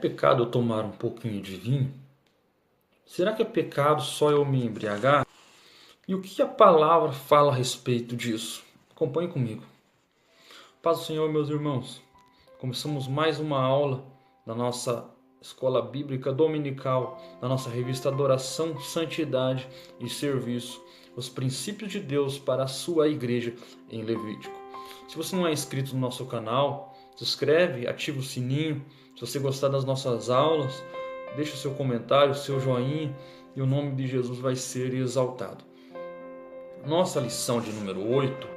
pecado eu tomar um pouquinho de vinho? Será que é pecado só eu me embriagar? E o que a palavra fala a respeito disso? Acompanhe comigo. Paz do Senhor, meus irmãos. Começamos mais uma aula da nossa escola bíblica dominical, da nossa revista Adoração, Santidade e Serviço, os princípios de Deus para a sua igreja em Levítico. Se você não é inscrito no nosso canal, se inscreve, ativa o sininho. Se você gostar das nossas aulas, deixa o seu comentário, o seu joinha e o nome de Jesus vai ser exaltado. Nossa lição de número 8,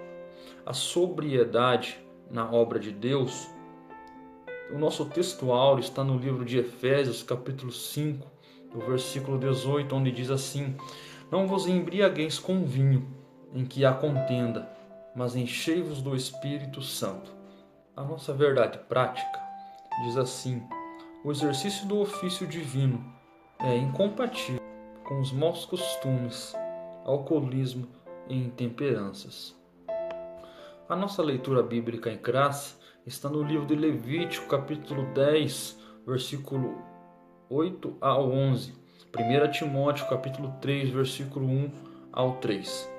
a sobriedade na obra de Deus. O nosso texto áureo está no livro de Efésios, capítulo 5, do versículo 18, onde diz assim: Não vos embriagueis com vinho, em que há contenda, mas enchei-vos do Espírito Santo. A nossa verdade prática diz assim: o exercício do ofício divino é incompatível com os maus costumes, alcoolismo e intemperanças. A nossa leitura bíblica em classe está no livro de Levítico, capítulo 10, versículo 8 ao 11. 1 Timóteo, capítulo 3, versículo 1 ao 3.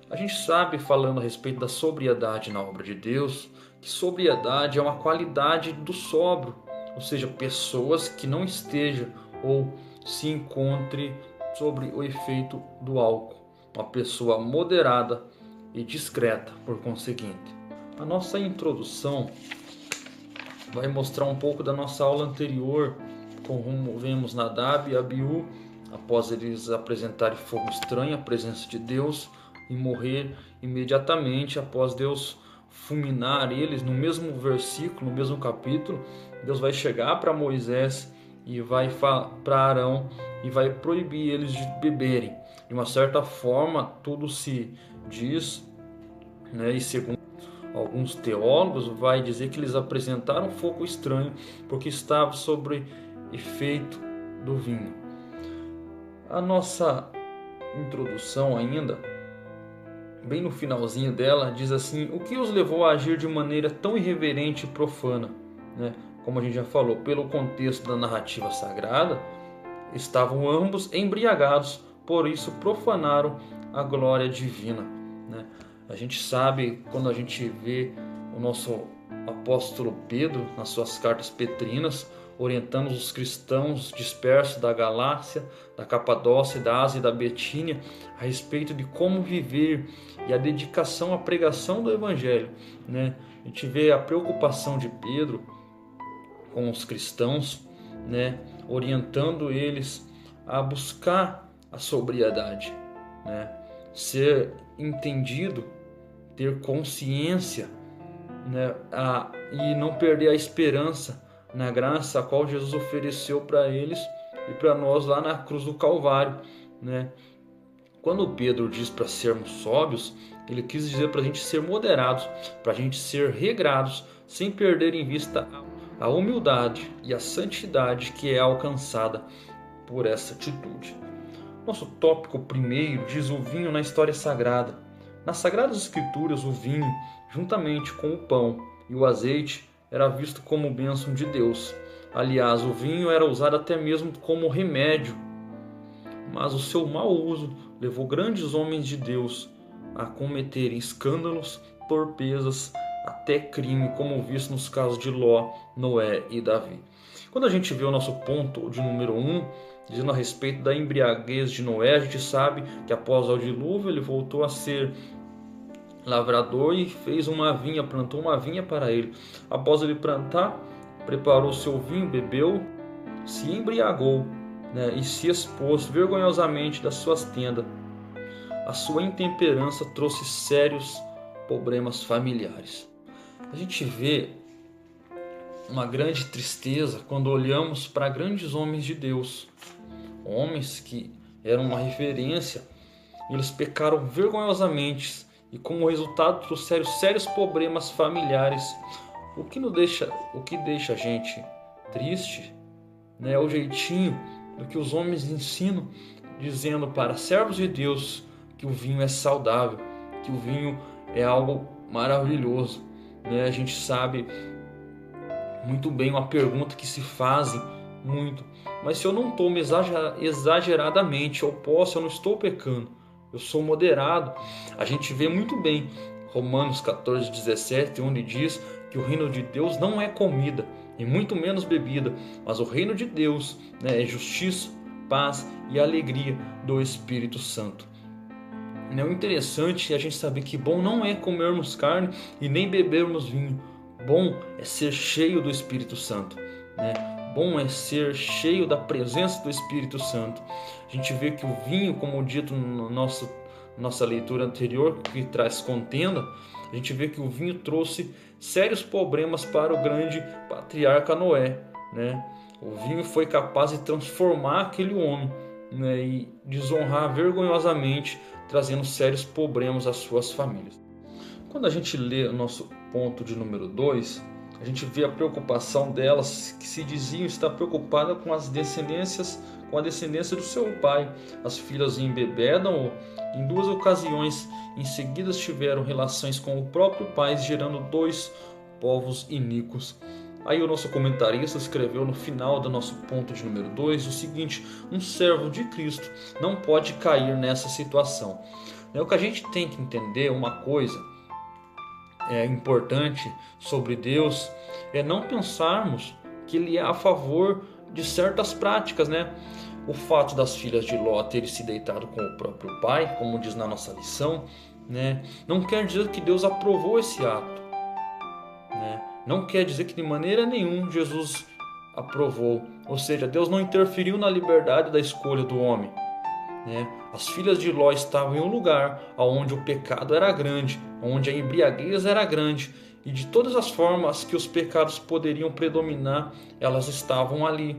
A gente sabe, falando a respeito da sobriedade na obra de Deus, que sobriedade é uma qualidade do sóbrio, ou seja, pessoas que não estejam ou se encontre sobre o efeito do álcool. Uma pessoa moderada e discreta, por conseguinte. A nossa introdução vai mostrar um pouco da nossa aula anterior, como vemos Nadab e Abiú, após eles apresentarem fogo estranho à presença de Deus e morrer imediatamente após Deus fulminar eles. No mesmo versículo, no mesmo capítulo, Deus vai chegar para Moisés e vai para Arão e vai proibir eles de beberem. De uma certa forma, tudo se diz, e segundo alguns teólogos, vai dizer que eles apresentaram fogo estranho porque estava sob efeito do vinho. A nossa introdução ainda, bem no finalzinho dela, diz assim: o que os levou a agir de maneira tão irreverente e profana? Como a gente já falou, pelo contexto da narrativa sagrada, estavam ambos embriagados, por isso profanaram a glória divina. A gente sabe, quando a gente vê o nosso apóstolo Pedro nas suas cartas petrinas, orientando os cristãos dispersos da Galácia, da Capadócia, da Ásia e da Betínia a respeito de como viver e a dedicação à pregação do Evangelho. A gente vê a preocupação de Pedro com os cristãos, orientando eles a buscar a sobriedade, ser entendido, ter consciência, e não perder a esperança na graça a qual Jesus ofereceu para eles e para nós lá na cruz do Calvário. Quando Pedro diz para sermos sóbrios, ele quis dizer para a gente ser moderados, para a gente ser regrados, sem perder em vista a humildade e a santidade que é alcançada por essa atitude. Nosso tópico primeiro diz o vinho na história sagrada. Nas Sagradas Escrituras, o vinho, juntamente com o pão e o azeite, era visto como bênção de Deus. Aliás, o vinho era usado até mesmo como remédio, mas o seu mau uso levou grandes homens de Deus a cometerem escândalos, torpezas, até crime, como visto nos casos de Ló, Noé e Davi. Quando a gente vê o nosso ponto de número 1, dizendo a respeito da embriaguez de Noé, a gente sabe que após o dilúvio ele voltou a ser lavrador e fez uma vinha, plantou uma vinha para ele. Após ele plantar, preparou seu vinho, bebeu, se embriagou, e se expôs vergonhosamente das suas tendas. A sua intemperança trouxe sérios problemas familiares. A gente vê uma grande tristeza quando olhamos para grandes homens de Deus, homens que eram uma referência. Eles pecaram vergonhosamente e como resultado trouxeram sérios problemas familiares. O que deixa a gente triste, é o jeitinho do que os homens ensinam, dizendo para servos de Deus que o vinho é saudável, que o vinho é algo maravilhoso. A gente sabe Muito bem, uma pergunta que se fazem muito. Mas se eu não tomo exageradamente, eu não estou pecando. Eu sou moderado. A gente vê muito bem Romanos 14:17, onde diz que o reino de Deus não é comida, e muito menos bebida, mas o reino de Deus, né, é justiça, paz e alegria do Espírito Santo. O interessante é a gente saber que bom não é comermos carne e nem bebermos vinho. Bom é ser cheio do Espírito Santo, né? Bom é ser cheio da presença do Espírito Santo. A gente vê que o vinho, como dito no nossa leitura anterior, que traz contenda, a gente vê que o vinho trouxe sérios problemas para o grande patriarca Noé, né? O vinho foi capaz de transformar aquele homem, né, e desonrar vergonhosamente, trazendo sérios problemas às suas famílias. Quando a gente lê o nosso ponto de número 2, a gente vê a preocupação delas, que se diziam estar preocupada com a descendência do seu pai. As filhas embebedam em 2 ocasiões, em seguida tiveram relações com o próprio pai, gerando 2 povos iníquos. Aí o nosso comentarista escreveu no final do nosso ponto de número 2 o seguinte: um servo de Cristo não pode cair nessa situação. O que a gente tem que entender, uma coisa importante sobre Deus, é não pensarmos que Ele é a favor de certas práticas, né? O fato das filhas de Ló terem se deitado com o próprio pai, como diz na nossa lição, né, não quer dizer que Deus aprovou esse ato, né? Não quer dizer que de maneira nenhuma Jesus aprovou, ou seja, Deus não interferiu na liberdade da escolha do homem, né? As filhas de Ló estavam em um lugar onde o pecado era grande, onde a embriaguez era grande, e de todas as formas que os pecados poderiam predominar, elas estavam ali.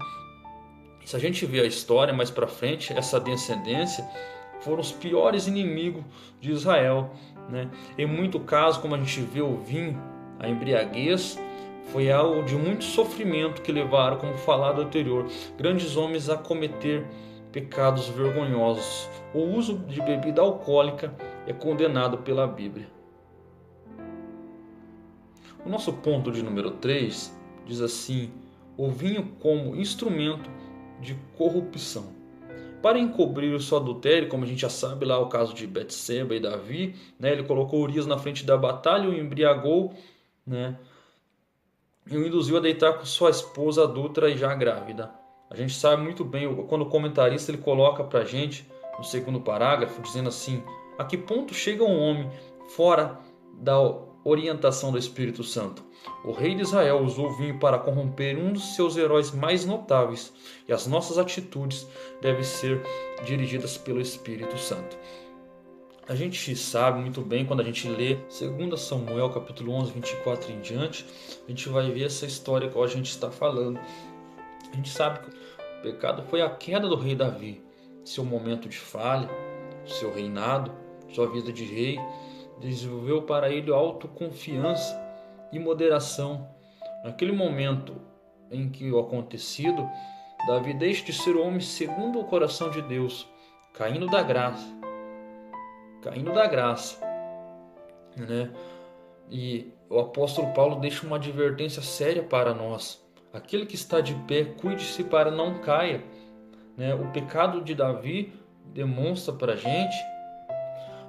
Se a gente vê a história mais para frente, essa descendência foram os piores inimigos de Israel, né? Em muito caso, como a gente vê o vinho, a embriaguez, foi algo de muito sofrimento que levaram, como falado anterior, grandes homens a cometer pecados vergonhosos. O uso de bebida alcoólica é condenado pela Bíblia. O nosso ponto de número 3 diz assim: o vinho como instrumento de corrupção. Para encobrir o seu adultério, como a gente já sabe lá o caso de Betseba e Davi, né, ele colocou Urias na frente da batalha, o embriagou, né, e o induziu a deitar com sua esposa adúltera e já grávida. A gente sabe muito bem, quando o comentarista ele coloca para a gente, no segundo parágrafo, dizendo assim: a que ponto chega um homem fora da orientação do Espírito Santo? O rei de Israel usou o vinho para corromper um dos seus heróis mais notáveis, e as nossas atitudes devem ser dirigidas pelo Espírito Santo. A gente sabe muito bem, quando a gente lê 2 Samuel capítulo 11, 24 em diante, a gente vai ver essa história que a gente está falando. A gente sabe que o pecado foi a queda do rei Davi, seu momento de falha, seu reinado, sua vida de rei, desenvolveu para ele autoconfiança e moderação. Naquele momento em que o acontecido, Davi deixa de ser o homem segundo o coração de Deus, caindo da graça, né? E o apóstolo Paulo deixa uma advertência séria para nós: aquele que está de pé, cuide-se para não caia, né? O pecado de Davi demonstra para a gente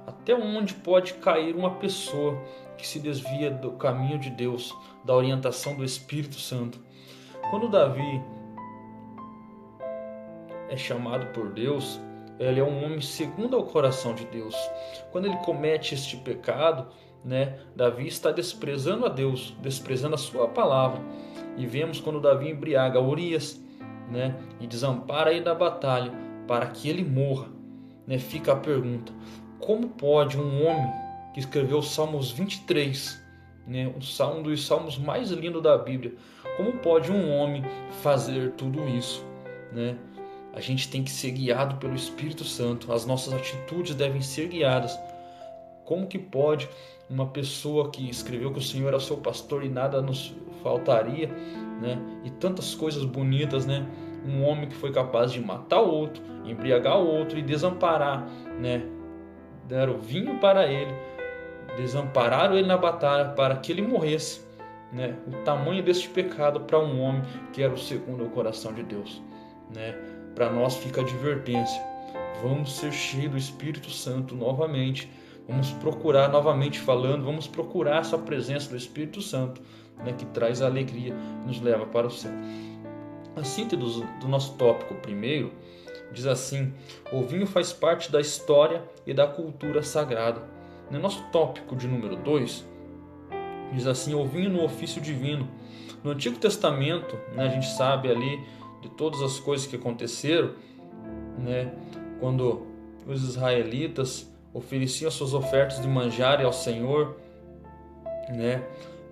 até onde pode cair uma pessoa que se desvia do caminho de Deus, da orientação do Espírito Santo. Quando Davi é chamado por Deus, ele é um homem segundo ao coração de Deus. Quando ele comete este pecado, né, Davi está desprezando a Deus, desprezando a sua palavra. E vemos quando Davi embriaga Urias, né, e desampara ele da batalha para que ele morra, né, fica a pergunta: como pode um homem que escreveu Salmos 23, né, um dos salmos mais lindos da Bíblia, como pode um homem fazer tudo isso, né? A gente tem que ser guiado pelo Espírito Santo, as nossas atitudes devem ser guiadas. Como que pode uma pessoa que escreveu que o Senhor é o seu pastor e nada nos faltaria, né, e tantas coisas bonitas, né, um homem que foi capaz de matar o outro, embriagar o outro e desamparar, né, deram vinho para ele, desampararam ele na batalha para que ele morresse, né, o tamanho deste pecado para um homem que era o segundo o coração de Deus, né? Para nós fica a advertência: vamos ser cheios do Espírito Santo novamente, vamos procurar, novamente falando, vamos procurar essa presença do Espírito Santo, né, que traz a alegria e nos leva para o céu. A síntese do nosso tópico primeiro diz assim: o vinho faz parte da história e da cultura sagrada. No nosso tópico de número 2, diz assim: o vinho no ofício divino. No Antigo Testamento, né, a gente sabe ali de todas as coisas que aconteceram, né, quando os israelitas ofereciam suas ofertas de manjar ao Senhor, né,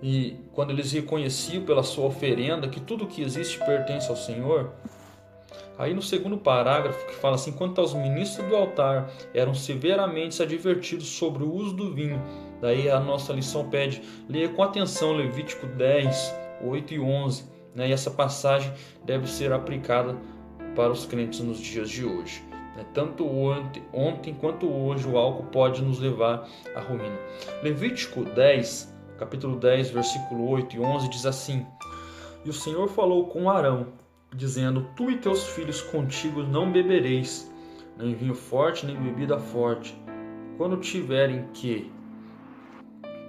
e quando eles reconheciam pela sua oferenda que tudo que existe pertence ao Senhor. Aí no segundo parágrafo que fala assim: quanto aos ministros do altar, eram severamente advertidos sobre o uso do vinho. Daí a nossa lição pede: leia com atenção Levítico 10, 8 e 11, né? E essa passagem deve ser aplicada para os crentes nos dias de hoje, né? Tanto ontem quanto hoje o álcool pode nos levar à ruína. Levítico 10, capítulo 10, versículo 8 e 11 diz assim: e o Senhor falou com Arão, dizendo: tu e teus filhos contigo não bebereis, nem vinho forte, nem bebida forte, quando tiverem que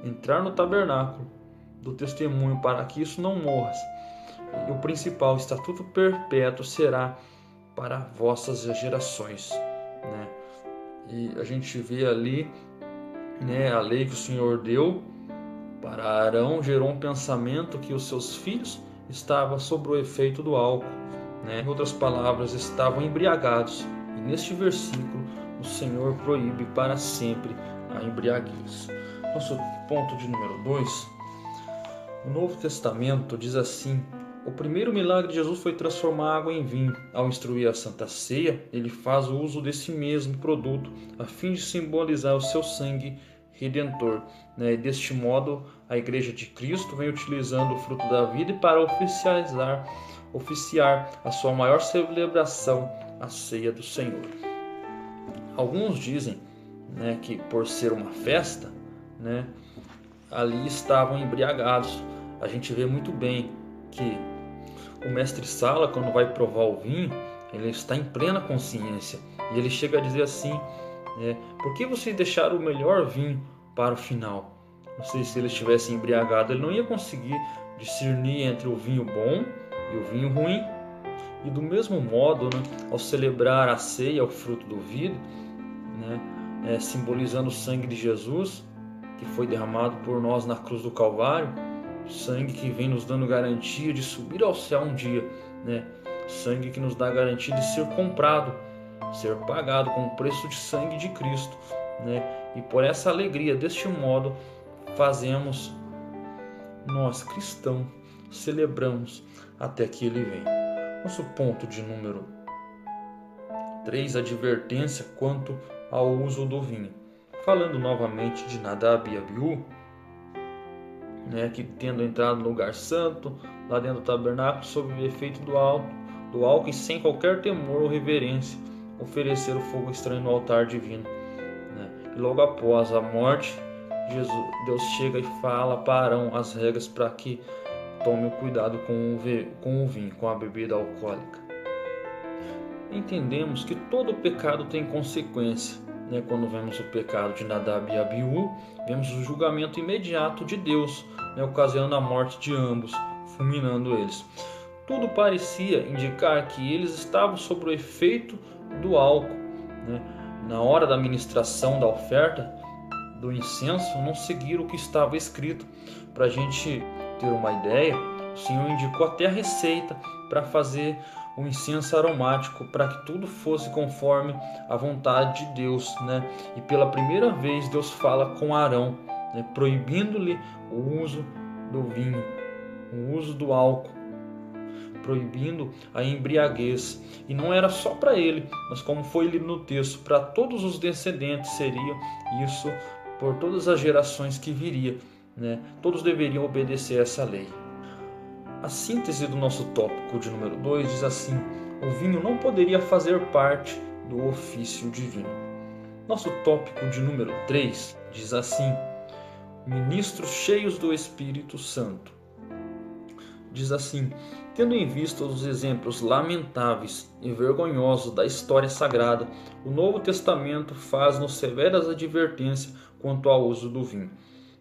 entrar no tabernáculo do testemunho, para que isso não morra. E o principal estatuto perpétuo será para vossas gerações, né? E a gente vê ali, né, a lei que o Senhor deu para Arão gerou um pensamento que os seus filhos estavam sob o efeito do álcool, né? Em outras palavras, estavam embriagados. E neste versículo, o Senhor proíbe para sempre a embriaguez. Nosso ponto de número 2, o Novo Testamento diz assim: o primeiro milagre de Jesus foi transformar água em vinho. Ao instruir a Santa Ceia, ele faz o uso desse mesmo produto a fim de simbolizar o seu sangue redentor, né? E deste modo, a Igreja de Cristo vem utilizando o fruto da vida para oficiar a sua maior celebração, a ceia do Senhor. Alguns dizem, né, que por ser uma festa, né, ali estavam embriagados. A gente vê muito bem que o mestre Sala, quando vai provar o vinho, ele está em plena consciência e ele chega a dizer assim: por que vocês deixaram o melhor vinho para o final? Não sei, se ele estivesse embriagado, ele não ia conseguir discernir entre o vinho bom e o vinho ruim. E do mesmo modo, né, ao celebrar a ceia, o fruto do vidro, né, simbolizando o sangue de Jesus, que foi derramado por nós na cruz do Calvário, sangue que vem nos dando garantia de subir ao céu um dia, né? Sangue que nos dá garantia de ser comprado, ser pagado com o preço de sangue de Cristo, né? E por essa alegria, deste modo, fazemos nós cristãos, celebramos até que Ele venha. Nosso ponto de número 3, advertência quanto ao uso do vinho. Falando novamente de Nadab e Abiú, né, que tendo entrado no lugar santo, lá dentro do tabernáculo, sob o efeito do álcool e sem qualquer temor ou reverência, ofereceram fogo estranho no altar divino, né? E logo após a morte, Deus chega e fala para Arão as regras para que tome cuidado com o vinho, com a bebida alcoólica. Entendemos que todo pecado tem consequência, né? Quando vemos o pecado de Nadab e Abiú, vemos o julgamento imediato de Deus, né, ocasionando a morte de ambos, fulminando eles. Tudo parecia indicar que eles estavam sob o efeito do álcool, né? Na hora da ministração da oferta do incenso, não seguiram o que estava escrito. Para a gente ter uma ideia, o Senhor indicou até a receita para fazer o incenso aromático, para que tudo fosse conforme a vontade de Deus, né? E pela primeira vez Deus fala com Arão, né, proibindo-lhe o uso do vinho, o uso do álcool, proibindo a embriaguez. E não era só para ele, mas como foi lido no texto, para todos os descendentes seria isso, por todas as gerações que viria, né? Todos deveriam obedecer a essa lei. A síntese do nosso tópico de número 2 diz assim: o vinho não poderia fazer parte do ofício divino. Nosso tópico de número 3 diz assim: ministros cheios do Espírito Santo. diz assim: tendo em vista os exemplos lamentáveis e vergonhosos da história sagrada, o Novo Testamento faz-nos severas advertências quanto ao uso do vinho.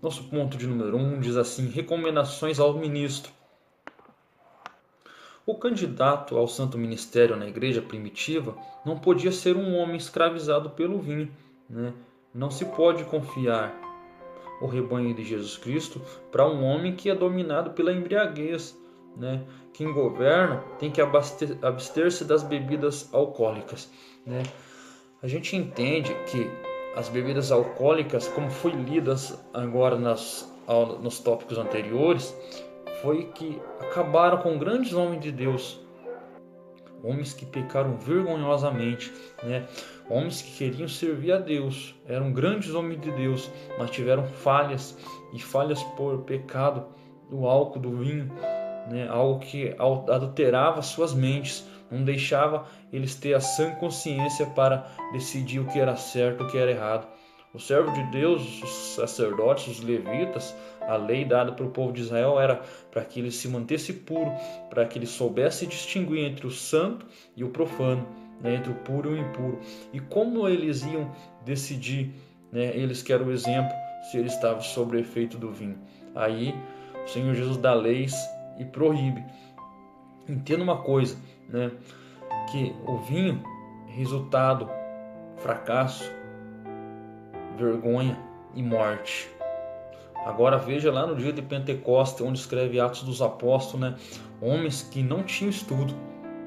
Nosso ponto de número 1 diz assim: recomendações ao ministro. O candidato ao santo ministério na igreja primitiva não podia ser um homem escravizado pelo vinho, né? Não se pode confiar o rebanho de Jesus Cristo para um homem que é dominado pela embriaguez, né? Quem governa tem que abster-se das bebidas alcoólicas, né? A gente entende que as bebidas alcoólicas, como foi lidas agora nos tópicos anteriores, foi que acabaram com grandes homens de Deus, homens que pecaram vergonhosamente, né? Homens que queriam servir a Deus, eram grandes homens de Deus, mas tiveram falhas, e falhas por pecado do álcool, do vinho, né? Algo que adulterava suas mentes, não deixava eles ter a sã consciência para decidir o que era certo e o que era errado. O servo de Deus, os sacerdotes, os levitas, a lei dada para o povo de Israel era para que ele se mantesse puro, para que ele soubesse distinguir entre o santo e o profano, né, entre o puro e o impuro. E como eles iam decidir, né, eles que eram o exemplo, se eles estavam sob o efeito do vinho? Aí o Senhor Jesus dá leis e proíbe. Entenda uma coisa, né, que o vinho, resultado, fracasso, vergonha e morte. Agora veja lá no dia de Pentecostes, onde escreve Atos dos Apóstolos, né? Homens que não tinham estudo,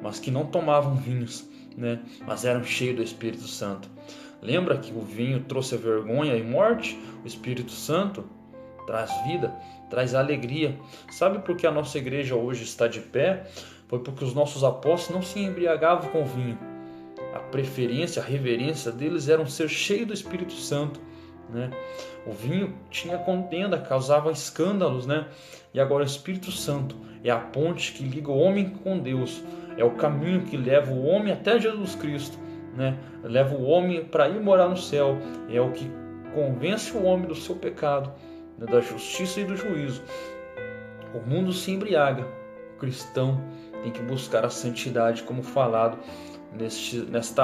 mas que não tomavam vinhos, né? Mas eram cheios do Espírito Santo. Lembra que o vinho trouxe a vergonha e morte? O Espírito Santo traz vida, traz alegria. Sabe por que a nossa igreja hoje está de pé? Foi porque os nossos apóstolos não se embriagavam com vinho. A preferência, a reverência deles era ser cheio do Espírito Santo, né? O vinho tinha contenda, causava escândalos, né? E agora o Espírito Santo é a ponte que liga o homem com Deus, é o caminho que leva o homem até Jesus Cristo, né? Leva o homem para ir morar no céu, é o que convence o homem do seu pecado, né? Da justiça e do juízo. O mundo se embriaga, o cristão tem que buscar a santidade, como falado nestas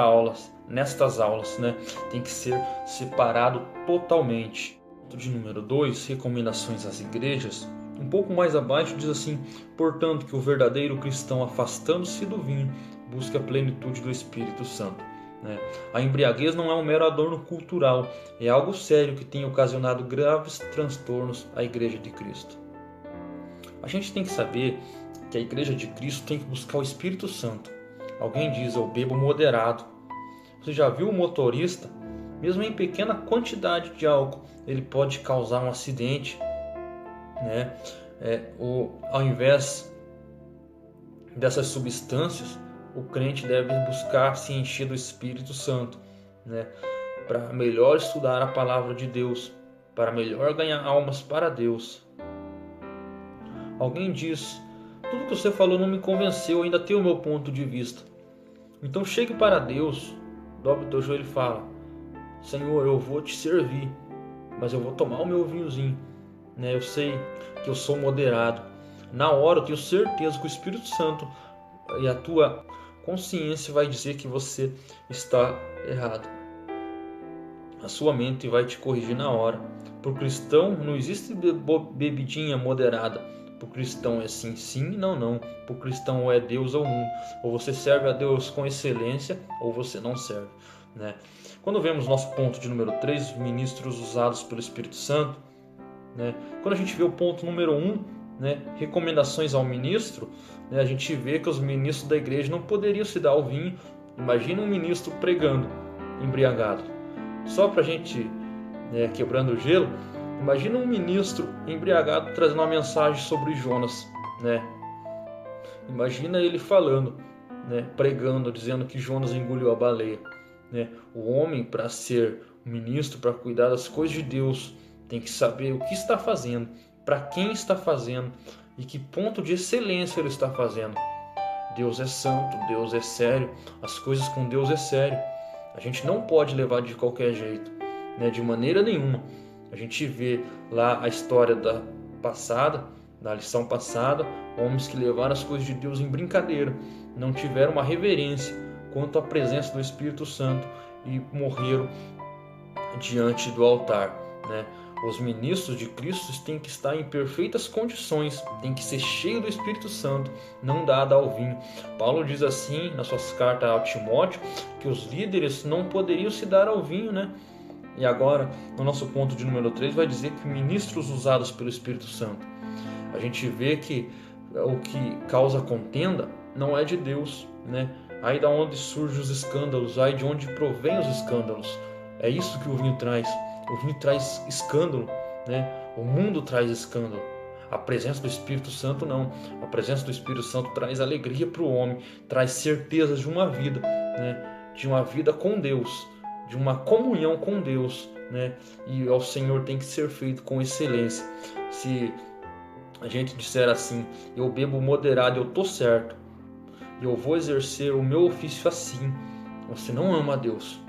aulas, né? Tem que ser separado totalmente. De número 2, recomendações às igrejas. Um pouco mais abaixo diz assim: portanto, que o verdadeiro cristão, afastando-se do vinho, busca a plenitude do Espírito Santo, né? A embriaguez não é um mero adorno cultural, é algo sério que tem ocasionado graves transtornos à igreja de Cristo. A gente tem que saber que a igreja de Cristo tem que buscar o Espírito Santo. Alguém diz: eu bebo moderado. Você já viu o motorista? Mesmo em pequena quantidade de álcool, ele pode causar um acidente, né? Ao invés dessas substâncias, o crente deve buscar se encher do Espírito Santo, né? Para melhor estudar a palavra de Deus, para melhor ganhar almas para Deus. Alguém diz: tudo que você falou não me convenceu, ainda tenho o meu ponto de vista. Então chegue para Deus, dobre o teu joelho e fala: Senhor, eu vou te servir, mas eu vou tomar o meu vinhozinho, né? Eu sei que eu sou moderado. Na hora eu tenho certeza que o Espírito Santo e a tua consciência vai dizer que você está errado. A sua mente vai te corrigir na hora. Para o cristão não existe bebidinha moderada. Para o cristão é sim, sim, não, não. Para o cristão ou é Deus ou mundo. Ou você serve a Deus com excelência, ou você não serve, né? Quando vemos nosso ponto de número 3, ministros usados pelo Espírito Santo, né? Quando a gente vê o ponto número 1, né, recomendações ao ministro, né, a gente vê que os ministros da igreja não poderiam se dar ao vinho. Imagina um ministro pregando embriagado. Só para a gente, né, quebrando o gelo, imagina um ministro embriagado trazendo uma mensagem sobre Jonas, né? Imagina ele falando, né, pregando, dizendo que Jonas engoliu a baleia, né? O homem, para ser ministro, para cuidar das coisas de Deus, tem que saber o que está fazendo, para quem está fazendo e que ponto de excelência ele está fazendo. Deus é santo, Deus é sério, as coisas com Deus é sério. A gente não pode levar de qualquer jeito, né? De maneira nenhuma. A gente vê lá a história da passada, Na lição passada, homens que levaram as coisas de Deus em brincadeira, não tiveram uma reverência quanto à presença do Espírito Santo e morreram diante do altar, né? Os ministros de Cristo têm que estar em perfeitas condições, têm que ser cheios do Espírito Santo, não dado ao vinho. Paulo diz assim nas suas cartas ao Timóteo que os líderes não poderiam se dar ao vinho, né? E agora, no nosso ponto de número 3, vai dizer que ministros usados pelo Espírito Santo. A gente vê que o que causa contenda não é de Deus, né? Aí da onde surgem os escândalos, aí de onde provém os escândalos. É isso que o vinho traz. O vinho traz escândalo, né? O mundo traz escândalo. A presença do Espírito Santo não. A presença do Espírito Santo traz alegria para o homem, traz certeza de uma vida, né? De uma vida com Deus, de uma comunhão com Deus, né? E ao Senhor tem que ser feito com excelência. Se a gente disser assim, eu bebo moderado, eu tô certo, e eu vou exercer o meu ofício assim, você não ama a Deus.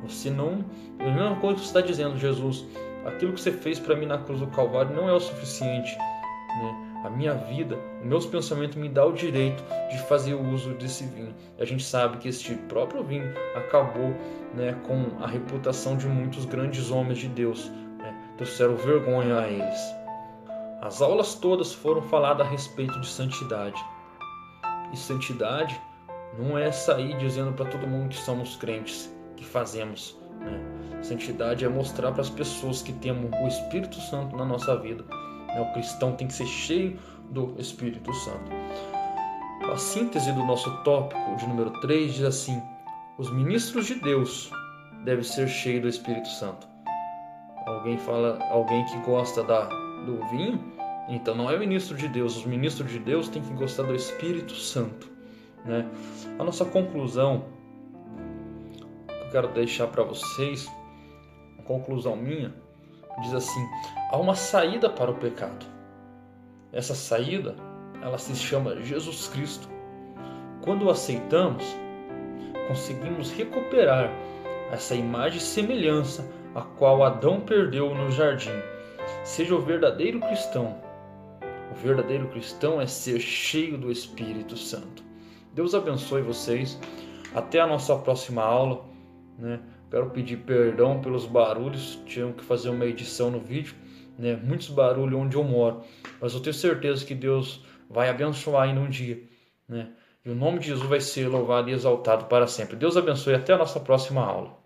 Você não... É a mesma coisa que você está dizendo, Jesus, aquilo que você fez para mim na cruz do Calvário não é o suficiente, né? A minha vida, os meus pensamentos me dão o direito de fazer o uso desse vinho. E a gente sabe que este próprio vinho acabou, né, com a reputação de muitos grandes homens de Deus, né? Trouxeram vergonha a eles. As aulas todas foram faladas a respeito de santidade. E santidade não é sair dizendo para todo mundo que somos crentes, que fazemos, né? Santidade é mostrar para as pessoas que temos o Espírito Santo na nossa vida, né? O cristão tem que ser cheio do Espírito Santo. A síntese do nosso tópico de número 3 diz assim: os ministros de Deus devem ser cheios do Espírito Santo. Alguém que gosta do vinho, então não é ministro de Deus. Os ministros de Deus têm que gostar do Espírito Santo, né? A nossa conclusão que eu quero deixar para vocês, a conclusão minha, diz assim: há uma saída para o pecado. Essa saída, ela se chama Jesus Cristo. Quando o aceitamos, conseguimos recuperar essa imagem e semelhança a qual Adão perdeu no jardim. Seja o verdadeiro cristão. O verdadeiro cristão é ser cheio do Espírito Santo. Deus abençoe vocês. Até a nossa próxima aula, né? Quero pedir perdão pelos barulhos. Tinha que fazer uma edição no vídeo, né? Muitos barulhos onde eu moro. Mas eu tenho certeza que Deus vai abençoar aí num dia, né? E o nome de Jesus vai ser louvado e exaltado para sempre. Deus abençoe. Até a nossa próxima aula.